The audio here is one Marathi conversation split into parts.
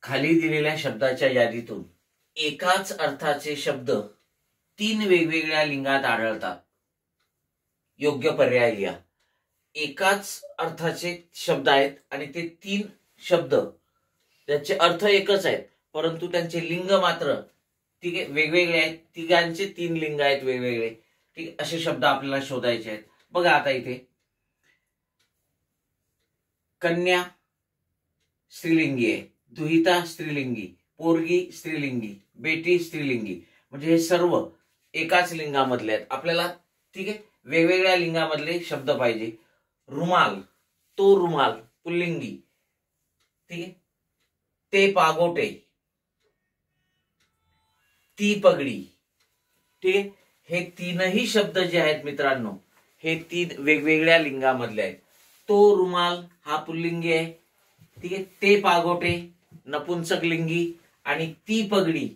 खाली दिलेल्या शब्दाच्या यादीतून एकाच अर्थाचे शब्द 3 वेगवेगळ्या लिंगात आढळतात. योग्य पर्याय लिहा. एकाच अर्थाचे शब्द आहेत आणि ते 3 शब्द त्याचे अर्थ एकच आहेत, परंतु त्यांचे लिंग मात्र ठीक आहे वेगवेगळे आहेत. तिघांचे 3 लिंग आहेत वेगवेगळे. ठीक, असे शब्द आपल्याला शोधायचे आहेत. बघा आता इथे कन्या स्त्रीलिंगी आहे, दुहिता स्त्रीलिंगी, पोरगी स्त्रीलिंगी, बेटी स्त्रीलिंगी. म्हणजे हे सर्व एकाच लिंगामधले आहेत. आपल्याला ठीक आहे वेगवेगळ्या लिंगामधले शब्द पाहिजे. रुमाल, तो रुमाल पुल्लिंगी. ठीक आहे, ते पागोटे, ती पगडी. ठीक आहे, हे 3ही शब्द जे आहेत मित्रांनो हे 3 वेगवेगळ्या लिंगामधले आहेत. तो रुमाल हा पुल्लिंगी आहे. ठीक आहे, ते पागोटे नपुंसक लिंगी आणि ती पगडी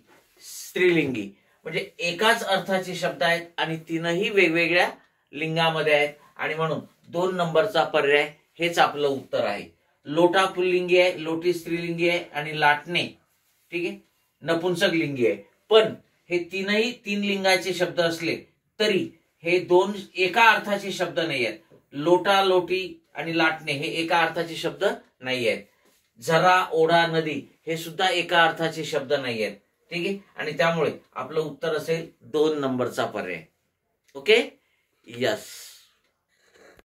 स्त्रीलिंगी. म्हणजे एकाच अर्थाचे शब्द आहेत आणि 3ही वेगवेगळ्या लिंगामध्ये आहेत आणि म्हणून 2 नंबरचा पर्याय हेच आपलं उत्तर आहे. लोटा पुल्लिंगी आहे, लोटी स्त्रीलिंगी आहे आणि लाटणे ठीक आहे नपुंसक लिंगी आहे. पण हे 3 लिंगाचे शब्द असले तरी हे 2 एका अर्थाचे शब्द नाही आहेत. लोटा, लोटी आणि लाटणे हे एका अर्थाचे शब्द नाही आहेत. झरा, ओढा, नदी हे सुद्धा एका अर्थाचे शब्द नाही आहेत. ठीक आहे, आणि त्यामुळे आपलं उत्तर असेल 2 नंबरचा पर्याय. Okay, yes.